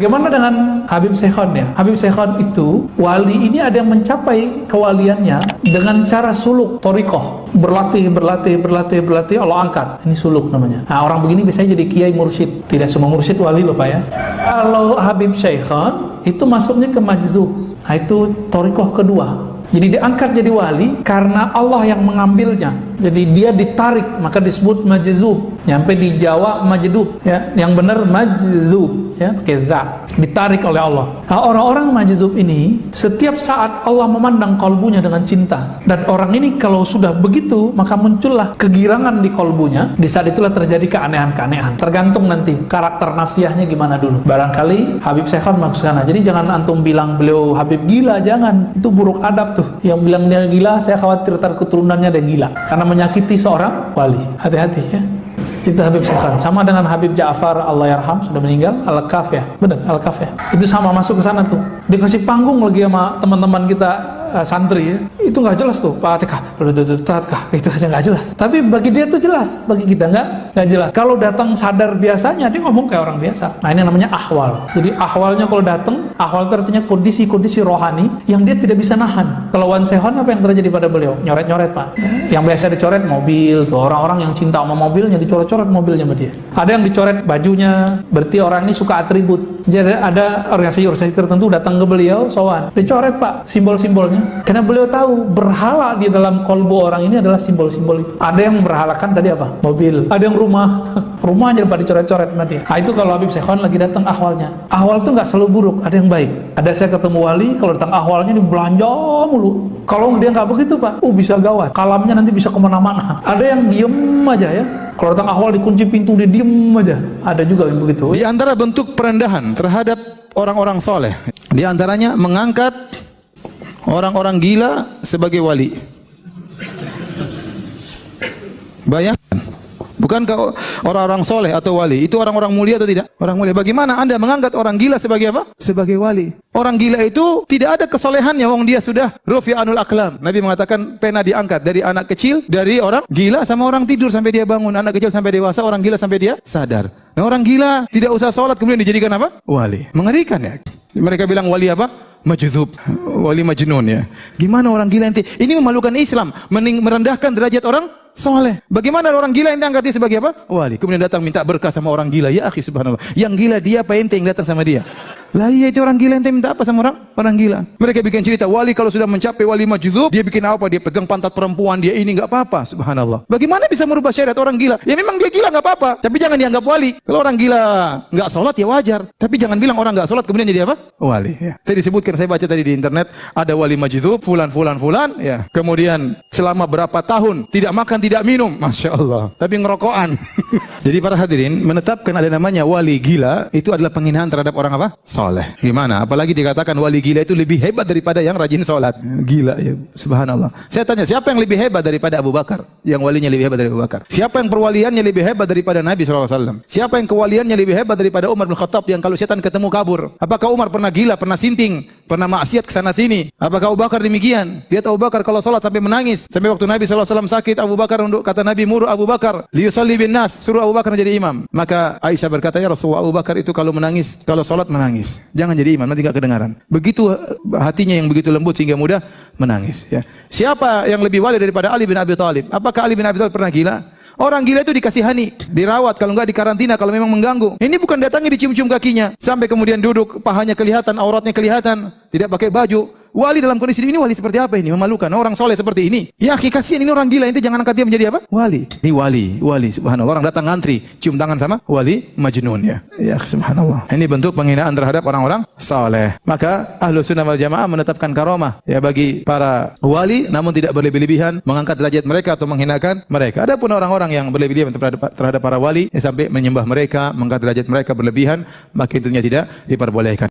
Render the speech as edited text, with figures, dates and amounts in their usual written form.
Bagaimana dengan Habib Syekhon ya? Habib Syekhon itu, wali ini ada yang mencapai kewaliannya dengan cara suluk, torikoh. Berlatih, Allah angkat. Ini suluk namanya. Nah, orang begini biasanya jadi kiai mursyid. Tidak semua mursyid wali loh Pak ya. Kalau Habib Syekhon, itu masuknya ke majzub. Nah, itu torikoh kedua. Jadi diangkat jadi wali karena Allah yang mengambilnya. Jadi dia ditarik, maka disebut majzub. Nyampe di Jawa majdub ya. Yang benar majzub ya, pakai za. Ditarik oleh Allah. Nah, orang-orang majzub ini setiap saat Allah memandang kalbunya dengan cinta. Dan orang ini kalau sudah begitu, maka muncullah kegirangan di kalbunya. Di saat itulah terjadi keanehan-keanehan. Tergantung nanti karakter nafsiyahnya gimana dulu. Barangkali Habib Syekhon maksud sana. Jadi jangan antum bilang beliau Habib gila, jangan. Itu buruk adab tuh. Yang bilang dia gila, saya khawatir keturunannya ada gila. Karena menyakiti seorang wali. Hati-hati ya. Itu Habib Syekhon. Sama dengan Habib Ja'far Allah yarham, sudah meninggal, Al-Kaf ya. Benar, Al-Kaf ya. Itu sama, masuk ke sana tuh. Dikasih panggung lagi sama teman-teman kita santri ya. Itu nggak jelas tuh, Fatihah, itu aja nggak jelas. Tapi bagi dia tuh jelas, bagi kita nggak jelas. Kalau datang sadar biasanya, dia ngomong kayak orang biasa. Nah, ini namanya ahwal. Jadi ahwalnya kalau datang, ahwal itu artinya kondisi-kondisi rohani yang dia tidak bisa nahan. Kalau Wan Sehon apa yang terjadi pada beliau? Nyoret-nyoret Pak. Yang biasa dicoret mobil tuh, orang-orang yang cinta sama mobilnya dicoret-coret mobilnya sama dia. Ada yang dicoret bajunya, berarti orang ini suka atribut. Jadi ada organisasi tertentu datang ke beliau, sowan, dicoret Pak simbol-simbolnya. Karena beliau tahu berhala di dalam kolbu orang ini adalah simbol-simbol itu. Ada yang berhalakan tadi apa? Mobil. Ada yang rumah. Rumahnya pada dicoret-coret sama dia. Nah, itu kalau Habib Syekhon lagi datang ahwalnya. Ahwal itu nggak selalu buruk, ada yang baik. Ada saya ketemu wali, kalau datang ahwalnya ini belanja mulu. Kalau dia nggak begitu Pak, bisa gawat. Kalamnya nanti bisa kemana-mana. Ada yang diem aja ya. Kalau datang ahwal dikunci pintu, dia diem aja. Ada juga yang begitu. Di antara bentuk perendahan terhadap orang-orang soleh, di antaranya mengangkat orang-orang gila sebagai wali. Bayangkan, bukankah orang-orang soleh atau wali itu orang-orang mulia atau tidak? Orang mulia. Bagaimana Anda mengangkat orang gila sebagai apa? Sebagai wali. Orang gila itu tidak ada kesolehannya, wong dia sudah rufi'anul aqlam. Nabi mengatakan pena diangkat dari anak kecil, dari orang gila sama orang tidur sampai dia bangun, anak kecil sampai dewasa, orang gila sampai dia sadar. Nah, orang gila tidak usah sholat kemudian dijadikan apa? Wali. Mengerikan ya. Mereka bilang wali apa? Majdzub, wali majnun ya. Gimana orang gila ente? Ini memalukan Islam, merendahkan derajat orang soleh. Bagaimana orang gila ente angkat dia sebagai apa? Wali. Kemudian datang minta berkah sama orang gila. Ya akhi subhanallah. Yang gila dia apa ente yang datang sama dia? Lah iya, itu orang gila, ente minta apa sama orang gila? Mereka bikin cerita wali kalau sudah mencapai wali majdzub, dia bikin apa? Dia pegang pantat perempuan, dia ini enggak apa-apa. Subhanallah. Bagaimana bisa merubah syariat orang gila? Ya memang dia gila enggak apa-apa, tapi jangan dianggap wali. Kalau orang gila enggak sholat ya wajar, tapi jangan bilang orang enggak sholat kemudian jadi apa? Wali. Ya. Saya disebutkan, saya baca tadi di internet, ada wali majdzub, fulan ya. Kemudian selama berapa tahun tidak makan, tidak minum, masya Allah. Tapi ngerokokan. Jadi para hadirin, menetapkan ada namanya wali gila itu adalah penghinaan terhadap orang apa? Soleh. Gimana? Apalagi dikatakan wali gila itu lebih hebat daripada yang rajin sholat. Gila ya, subhanallah. Saya tanya, siapa yang lebih hebat daripada Abu Bakar? Yang walinya lebih hebat dari Abu Bakar. Siapa yang perwaliannya lebih hebat daripada Nabi SAW? Siapa yang kewaliannya lebih hebat daripada Umar bin Khattab yang kalau setan ketemu kabur? Apakah Umar pernah gila, pernah sinting, pernah maksiat kesana sini? Apakah Abu Bakar demikian? Lihat Abu Bakar kalau sholat sampai menangis. Sampai waktu Nabi SAW sakit, Abu Bakar kata Nabi, muru Abu Bakar liyusalli bin nas, suruh Abu Bakar menjadi imam. Maka Aisyah berkata, ya Rasulullah, Abu Bakar itu kalau menangis, kalau sholat menangis. Jangan jadi imam, nanti enggak kedengaran. Begitu hatinya yang begitu lembut sehingga mudah menangis ya. Siapa yang lebih wali daripada Ali bin Abi Thalib? Apakah Ali bin Abi Thalib pernah gila? Orang gila itu dikasihani, dirawat, kalau enggak dikarantina kalau memang mengganggu. Ini bukan datangi dicium-cium kakinya sampai kemudian duduk, pahanya kelihatan, auratnya kelihatan, tidak pakai baju. Wali dalam kondisi ini wali seperti apa ini? Memalukan. Orang soleh seperti ini. Ya kasihan ini orang gila, ente jangan angkat dia menjadi apa? Wali. Ini wali subhanallah. Orang datang ngantri, cium tangan sama wali majnun ya. Ya subhanallah. Ini bentuk penghinaan terhadap orang-orang soleh. Maka Ahlus Sunnah wal Jamaah menetapkan karomah ya bagi para wali, namun tidak berlebih-lebihan mengangkat derajat mereka atau menghinakan mereka. Adapun orang-orang yang berlebih-lebihan terhadap para wali ya, sampai menyembah mereka, mengangkat derajat mereka berlebihan, maka tentunya tidak diperbolehkan.